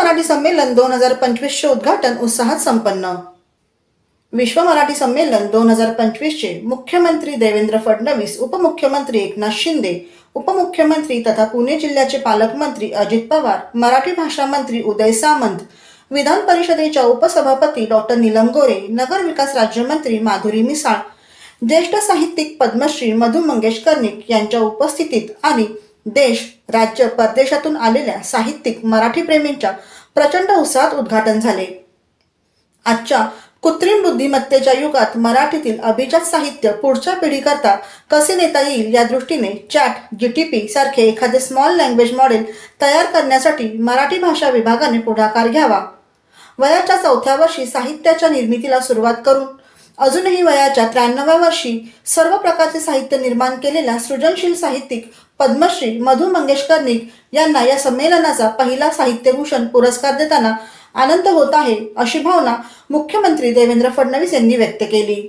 मराठी संमेलन 2025 चे उद्घाटन उत्साहात संपन्न। विश्व मराठी संमेलन 2025 चे मुख्यमंत्री देवेंद्र फडणवीस, उपमुख्यमंत्री एकनाथ शिंदे, उपमुख्यमंत्री तथा पुणे जिल्ह्याचे पालकमंत्री अजित पवार, मराठी भाषा मंत्री उदय सामंत, विधान परिषदेच्या उपसभापती डॉक्टर नीलम गोरे, नगर विकास राज्यमंत्री माधुरी मिसाळ, ज्येष्ठ साहित्यिक पद्मश्री मधु मंगेश कर्णिक यांच्या उपस्थितीत आणि देश, राज्य, परदेशातून आलेल्या साहित्यिक मराठी प्रेमींच्या प्रचंड उत्साहात उद्घाटन झाले। आजच्या कृत्रिम बुद्धिमत्तेच्या युगात मराठीतील अभिजात साहित्य पुढच्या पिढीकरता कसे नेता येईल या दृष्टीने ChatGPT सारखे एखादे स्मॉल लँग्वेज मॉडेल तयार करण्यासाठी मराठी भाषा विभागाने पुढाकार घ्यावा। वयाच्या 4थ्या वर्षी साहित्याच्या निर्मितीला सुरुवात करून अजूनही वयाच्या 93व्या वर्षी सर्व प्रकारचे साहित्य निर्माण केलेल्या सृजनशील साहित्यिक पद्मश्री मधु मंगेश कर्णिक यांना या संमेलनाचा पहिला साहित्यभूषण पुरस्कार देताना आनंद होत आहे, अशी भावना मुख्यमंत्री देवेंद्र फडणवीस यांनी व्यक्त केली।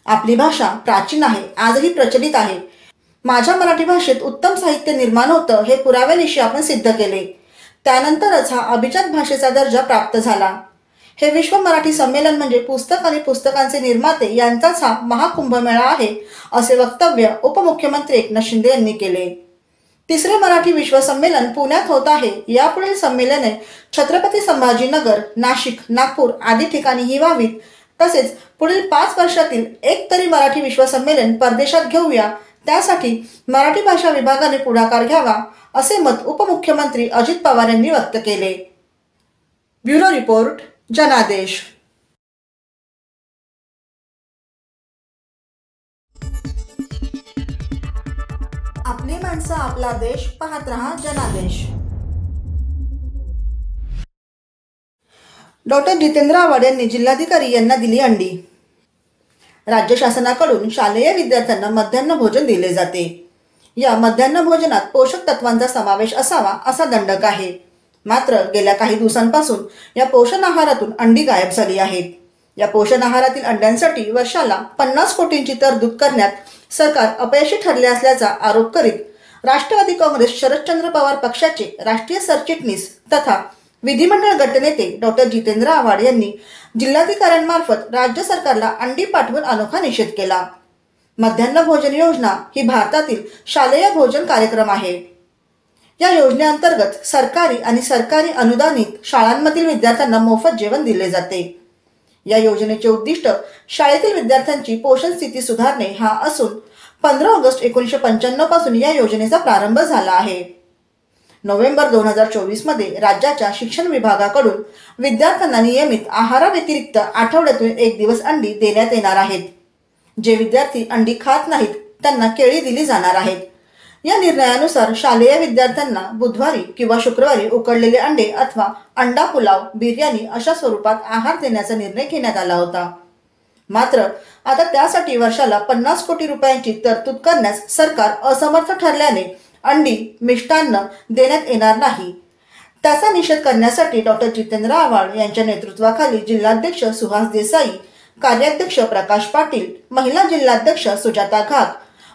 आपली भाषा प्राचीन आहे, आजही प्रचलित आहे। माझ्या मराठी भाषेत उत्तम साहित्य निर्माण होतं हे पुराव्यानिशी आपण सिद्ध केले। त्यानंतरच हा अभिजात भाषेचा दर्जा प्राप्त झाला। हे विश्व मराठी संमेलन म्हणजे पुस्तक आणि पुस्तकांचे निर्माते यांचाच हा महाकुंभमेळा आहे, असे वक्तव्य उपमुख्यमंत्री एकनाथ शिंदे यांनी केले। तिसरे मराठी विश्व संमेलन पुण्यात होत आहे। यापुढील संमेलने छत्रपती संभाजीनगर, नाशिक, नागपूर आदी ठिकाणीही व्हावीत। तसेच पुढील 5 वर्षातील एक तरी मराठी विश्व संमेलन परदेशात घेऊया, त्यासाठी मराठी भाषा विभागाने पुढाकार घ्यावा, असे मत उपमुख्यमंत्री अजित पवार यांनी व्यक्त केले। ब्युरो रिपोर्ट, जनादेश। आपली माणसं, आपला देश, पाहत रहा जनादेश। डॉक्टर जितेंद्र आव्हाड यांनी जिल्हाधिकारी यांना दिली अंडी। राज्य शासनाकडून शालेय विद्यार्थ्यांना मध्यान्ह भोजन दिले जाते। या मध्यान्ह भोजनात पोषक तत्वांचा समावेश असावा असा दंडक आहे। मात्र गेल्या काही दिवसांपासून या पोषण आहारातून अंडी गायब झाली आहेत। या पोषण आहारातील अंड्यांसाठी वर्षाला 50 कोटींची तरतूद करण्यात सरकार अपयशी ठरले असल्याचा आरोप करीत राष्ट्रवादी काँग्रेस शरदचंद्र पवार पक्षाचे राष्ट्रीय सरचिटणीस तथा विधिमंडळ गटनेते डॉक्टर जितेंद्र आव्हाड यांनी जिल्हाधिकाऱ्यांमार्फत राज्य सरकारला अंडी पाठवून अनोखा निषेध केला। मध्यान्ह भोजन योजना ही भारतातील शालेय भोजन कार्यक्रम आहे। या योजनेअंतर्गत सरकारी आणि सरकारी अनुदानित शाळांमधील विद्यार्थ्यांना मोफत जेवण दिले जाते। या योजनेचे उद्दिष्ट शाळेतील विद्यार्थ्यांची पोषण स्थिती सुधारणे हा असून 15 ऑगस्ट 1995 पासून या योजनेचा प्रारंभ झाला आहे। नोव्हेंबर 2024 मध्ये राज्याच्या शिक्षण विभागाकडून विद्यार्थ्यांना नियमित आहाराव्यतिरिक्त आठवड्यातून 1 दिवस अंडी देण्यात येणार आहेत। जे विद्यार्थी अंडी खात नाहीत त्यांना केळी दिली जाणार आहेत। या निर्णयानुसार शालेय विद्यार्थ्यांना बुधवारी किंवा शुक्रवारी उकडलेले अंडे अथवा अंडा पुलाव, बिर्याणी अशा स्वरूपात आहार देण्याचा निर्णय घेण्यात आला होता। मात्र आता त्यासाठी वर्षाला 50 कोटी रुपयांची तरतूद करण्यास सरकार असमर्थ ठरल्याने अंडी, मिष्टान्न देण्यात येणार नाही। त्याचा निषेध करण्यासाठी डॉक्टर जितेंद्र आव्हाड यांच्या नेतृत्वाखाली जिल्हाध्यक्ष सुहास देसाई, कार्याध्यक्ष प्रकाश पाटील, महिला जिल्हाध्यक्ष सुजाता घाग,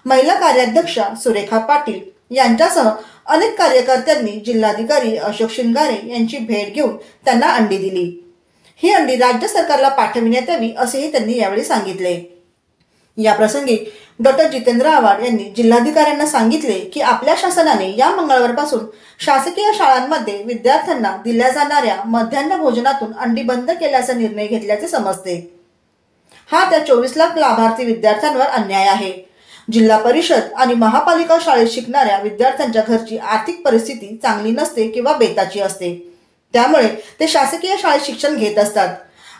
महिला कार्याध्यक्षा सुरेखा पाटील यांच्यासह अनेक कार्यकर्त्यांनी जिल्हाधिकारी अशोक शिंगारे यांची भेट घेऊन त्यांना अंडी दिली। ही अंडी राज्य सरकारला पाठविण्यात यावी असेही त्यांनी यावेळी सांगितले। या प्रसंगी डॉक्टर जितेंद्र आव्हाड यांनी जिल्हाधिकाऱ्यांना सांगितले की आपल्या शासनाने या मंगळवारपासून शासकीय शाळांमध्ये विद्यार्थ्यांना दिल्या जाणाऱ्या मध्यान्ह भोजनातून अंडी बंद केल्याचा निर्णय घेतल्याचे समजते। हा त्या 24 लाख लाभार्थी विद्यार्थ्यांवर अन्याय आहे। जिल्हा परिषद आणि महापालिका शाळेत शिकणाऱ्या विद्यार्थ्यांच्या घरची आर्थिक परिस्थिती चांगली नसते किंवा बेताची असते, त्यामुळे ते शासकीय शाळेत शिक्षण घेत असतात।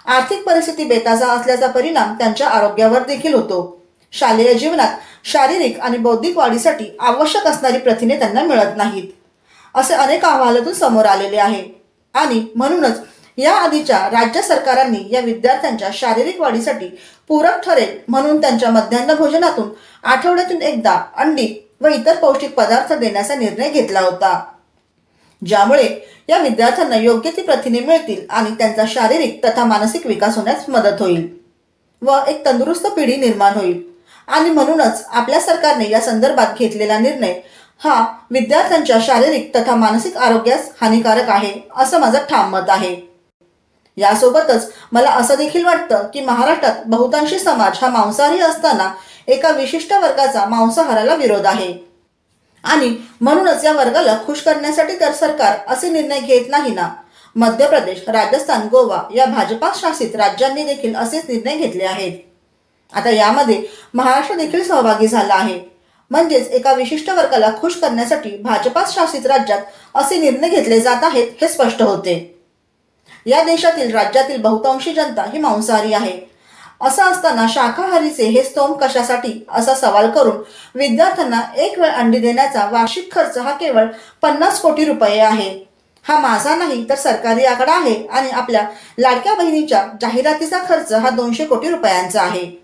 आर्थिक परिस्थिती बेताचा असल्याचा परिणाम त्यांच्या आरोग्यावर देखील होतो। शालेय जीवनात शारीरिक आणि बौद्धिक वाढीसाठी आवश्यक असणारी प्रथिने त्यांना मिळत नाहीत, असे अनेक अहवालातून समोर आलेले आहे। आणि म्हणूनच या आधीच्या राज्य सरकारांनी या विद्यार्थ्यांच्या शारीरिक वाढीसाठी पूरक ठरेल म्हणून त्यांच्या मध्यान्ह भोजनातून आठवड्यातून एकदा अंडी व इतर पौष्टिक पदार्थ देण्याचा निर्णय घेतला होता, ज्यामुळे या विद्यार्थ्यांना योग्य ती प्रथिने मिळतील आणि त्यांचा शारीरिक तथा मानसिक विकास होण्यास मदत होईल व एक तंदुरुस्त पिढी निर्माण होईल। आणि म्हणूनच आपल्या सरकारने या संदर्भात घेतलेला निर्णय हा विद्यार्थ्यांच्या शारीरिक तथा मानसिक आरोग्यास हानिकारक आहे असं माझं ठाम मत आहे। यासोबतच मला असं देखील वाटतं की महाराष्ट्रात बहुतांशी समाज हा मांसाहारी असताना एका विशिष्ट वर्गाचा मांसाहाराला विरोध आहे आणि म्हणूनच या वर्गाला खुश करण्यासाठी तर सरकार असे निर्णय घेत नाही ना। मध्य प्रदेश, राजस्थान, गोवा या भाजपा शासित राज्यांनी देखील असेच निर्णय घेतले आहेत। आता यामध्ये महाराष्ट्र देखील सहभागी झाला आहे। म्हणजेच एका विशिष्ट वर्गाला खुश करण्यासाठी भाजपा शासित राज्यात असे निर्णय घेतले जात आहेत हे स्पष्ट होते। या देशातील राज्यातील बहुतांशी जनता ही मांसाहारी आहे। असं असताना शाकाहारीचे हे स्तोम कशासाठी असा सवाल करून विद्यार्थ्यांना एक वेळ अंडी देण्याचा वार्षिक खर्च हा केवळ 50 कोटी रुपये आहे। हा माझा नाही तर सरकारी आकडा आहे आणि आपल्या लाडक्या बहिणीच्या जाहिरातीचा खर्च हा 200 कोटी रुपयांचा आहे।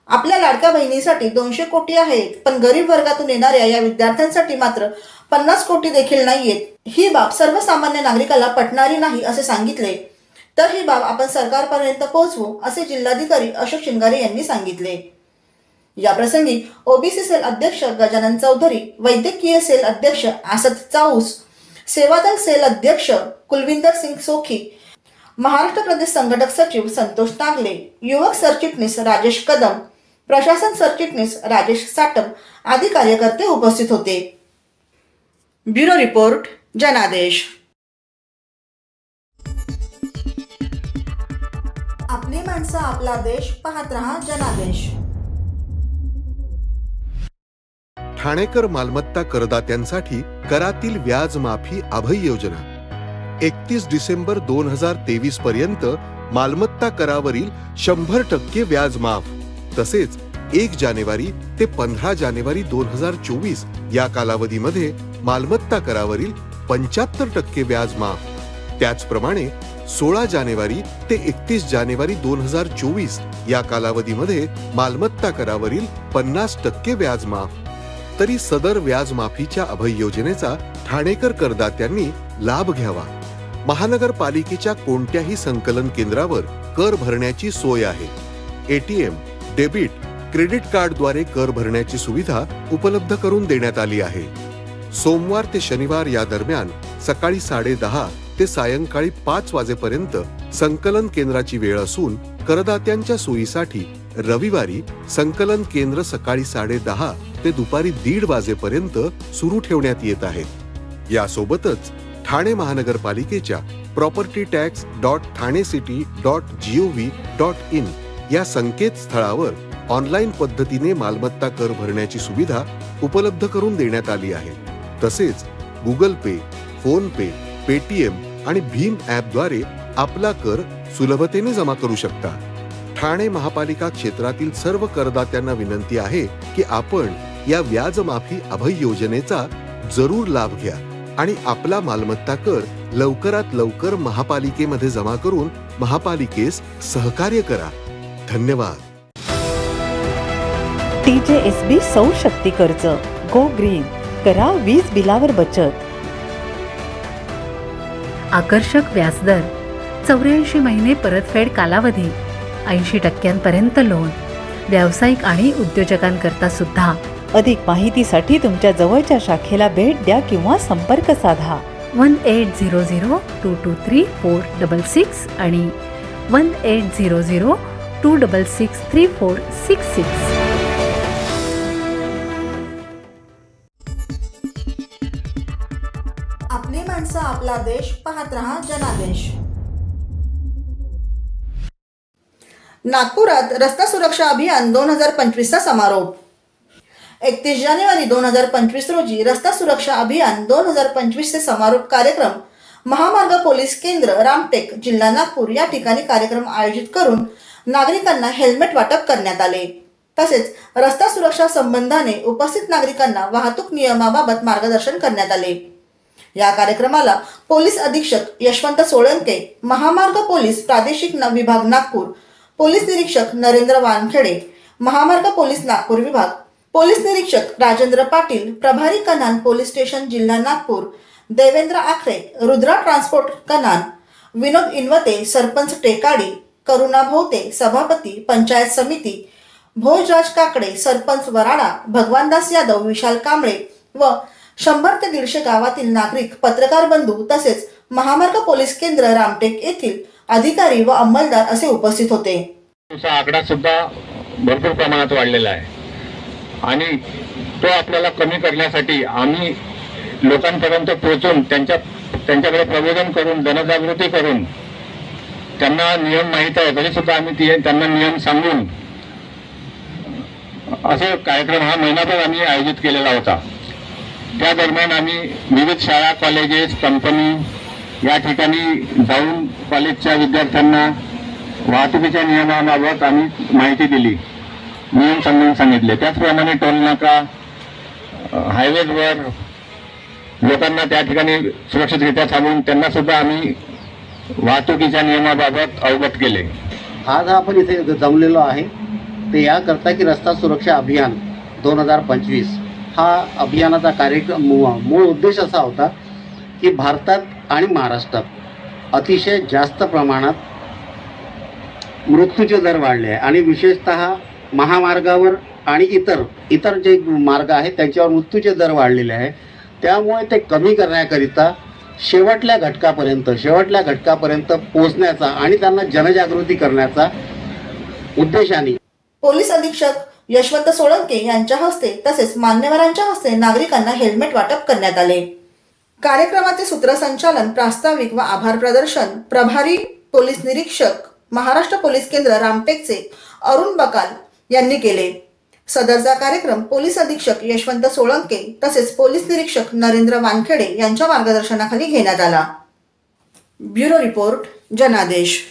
आपल्या लाडक्या बहिणीसाठी 200 कोटी आहेत, पण गरीब वर्गातून येणाऱ्या या विद्यार्थ्यांसाठी मात्र 50 कोटी देखील नाहीयेत। ही बाब सर्वसामान्य नागरिकाला पटणारी नाही असे सांगितले तर ही बाब आपण सरकारपर्यंत पोहोचवू असे जिल्हाधिकारी अशोक शिंगारे यांनी सांगितले। या प्रसंगी ओबीसी सेल अध्यक्ष गजानन चौधरी, वैद्यकीय सेल अध्यक्ष आसद चाऊस, सेवादल सेल अध्यक्ष कुलविंदर सिंग सोखी, महाराष्ट्र प्रदेश संघटक सचिव संतोष नागले, युवक सरचिटणीस राजेश कदम, प्रशासन सरचिटणीस राजेश साटम आदी कार्यकर्ते उपस्थित होते। ब्युरो रिपोर्ट, जनादेश। आपली माणसं, आपला देश, पाहत रहा जनादेश। ठाणेकर मालमत्ता करदात्यांसाठी करातील व्याज माफी अभय योजना 31 डिसेंबर 2023 पर्यंत मालमत्ता करावरील 100% व्याज माफ, तसेच 1 जानेवारी ते 15 जानेवारी 2024 या कालावधीमध्ये मालमत्ता करावरील 75% व्याज माफ। त्याचप्रमाणे 16 जानेवारी ते 31 जानेवारी 2024 या कालावधीमध्ये मालमत्ता करावरील 50% व्याज माफ। तरी सदर व्याज माफीच्या अभय योजनेचा ठाणेकर करदात्यांनी लाभ घ्यावा। महानगरपालिकेच्या कोणत्याही संकलन केंद्रावर कर भरण्याची सोय आहे। एटीएम, डेबिट, क्रेडिट कार्डद्वारे कर भरण्याची सुविधा उपलब्ध करून देण्यात आली आहे। सोमवार ते शनिवार या दरम्यान सकाळी 10:30 ते सायंकाळी 5 वाजेपर्यंत संकलन केंद्राची वेळ असून करदात्यांच्या सोयीसाठी रविवारी संकलन केंद्र सकाळी 10:30 ते दुपारी 1:30 वाजेपर्यंत सुरू ठेवण्यात येत आहेत। यासोबतच ठाणे महानगरपालिकेच्या propertytax.thanecity.gov.in या संकेतस्थळावर ऑनलाईन पद्धतीने मालमत्ता कर भरण्याची सुविधा उपलब्ध करून देण्यात आली आहे। तसेच गुगल पे, फोन पे, पेटीएम आणि भीम ॲपद्वारे आपला कर सुलभतेने जमा करू शकता। ठाणे महापालिका क्षेत्रातील सर्व करदात्यांना विनंती आहे की आपण या व्याज माफी अभय योजनेचा जरूर लाभ घ्या आणि आपला मालमत्ता कर लवकरात लवकर महापालिकेमध्ये जमा करून महापालिकेस सहकार्य करा। धन्यवाद। TJSB सौर शक्ती कर्ज, गो ग्रीन, करा वीज बिलावर बचत। आकर्षक व्याजदर, 84 महिने परतफेड कालावधी, 80% लोन, व्यावसायिक आणि उद्योजकांकरता सुद्धा। अधिक माहितीसाठी तुमच्या जवळच्या शाखेला भेट द्या किंवा संपर्क साधा 1800-223-466 आणि 1800-266-3466। आपली माणसं, आपला देश, पाहत रहा जनादेश। नागपुरात रस्ता सुरक्षा अभियान 2025चा समारोप। 31 जानेवारी 2025 रोजी रस्ता सुरक्षा अभियान 2025 चे समारोप कार्यक्रम महामार्ग पोलीस केंद्र, रामटेक, जिल्हा नागपूर या ठिकाणी कार्यक्रम आयोजित करून नागरिकांना हेल्मेट वाटप करण्यात आले। तसेच रस्ता सुरक्षा संबंधाने उपस्थित नागरिकांना वाहतूक नियमाबाबत मार्गदर्शन करण्यात आले। या कार्यक्रमाला पोलीस अधीक्षक यशवंत सोळंके, महामार्ग पोलीस प्रादेशिक विभाग नागपूर, पोलीस निरीक्षक नरेंद्र वानखेडे, महामार्ग पोलीस नागपूर विभाग, पोलीस निरीक्षक राजेंद्र पाटील, प्रभारी कन्हान पोलीस स्टेशन जिल्हा नागपूर, देवेंद्र आखरे, रुद्रा ट्रान्सपोर्ट कन्हान, विनोद इनवते, सरपंच टेकाडी, करुणा भोवते, सभापती पंचायत समिती, भोजराज काकडे, सरपंच वराडा, भगवानदास यादव, विशाल कांबळे, व 100 ते 150 गावातील नागरिक, पत्रकार बंधू तसेच महामार्ग पोलीस केंद्र रामटेक येथील अधिकारी व अंमलदार असे उपस्थित होते. आकडा सुद्धा भरपूर प्रमाणात वाढलेला आहे आणि तो आपल्याला कमी करण्यासाठी आम्ही लोकांपर्यंत पोहोचून त्यांच्याकडे प्रबोधन करून, जनजागृती करून, त्यांना नियम माहीत आहे तरी सुद्धा आम्ही त्यांना नियम सांगून असे कार्यक्रम हा महिनाभर आम्ही आयोजित केलेला होता. त्या दरम्यान आम्ही विविध शाळा, कॉलेजेस, कंपनी या ठिकाणी जाऊन कॉलेजच्या विद्यार्थ्यांना वाहतुकीच्या नियमाबाबत आम्ही माहिती दिली, नियम समजून सांगितले. त्याचप्रमाणे टोल नाका, हायवेजवर लोकांना त्या ठिकाणी सुरक्षितरित्या थांबवून त्यांना सुद्धा आम्ही वाहतुकीच्या नियमाबाबत अवगत केले. आज आपण इथे जमलेलो आहे ते याकरता की रस्ता सुरक्षा अभियान 2025 हा अभियानाचा कार्यक्रम मूळ उद्देश असा होता की भारतात आणि महाराष्ट्रात अतिशय जास्त प्रमाणात मृत्यूचे दर वाढले आहे आणि विशेषतः महामार्गावर आणि इतर जे मार्ग आहेत त्यांच्यावर मृत्यूचे दर वाढलेले आहे. त्यामुळे ते कमी करण्याकरिता शेवटल्या घटकापर्यंत पोहोचण्याचा आणि त्यांना जनजागृती करण्याचा उद्देशाने पोलीस अधीक्षक यशवंत सोळंके यांच्या हस्ते तसेच मान्यवरांच्या हस्ते नागरिकांना हेल्मेट वाटप करण्यात आले. कार्यक्रमाचे सूत्रसंचालन, प्रास्ताविक व आभार प्रदर्शन प्रभारी पोलीस निरीक्षक महाराष्ट्र पोलीस केंद्र रामटेकचे अरुण बकाल यांनी केले. सदरचा कार्यक्रम पोलीस अधीक्षक यशवंत सोळंके तसेच पोलीस निरीक्षक नरेंद्र वानखेडे यांच्या मार्गदर्शनाखाली घेण्यात आला. ब्युरो रिपोर्ट, जनादेश.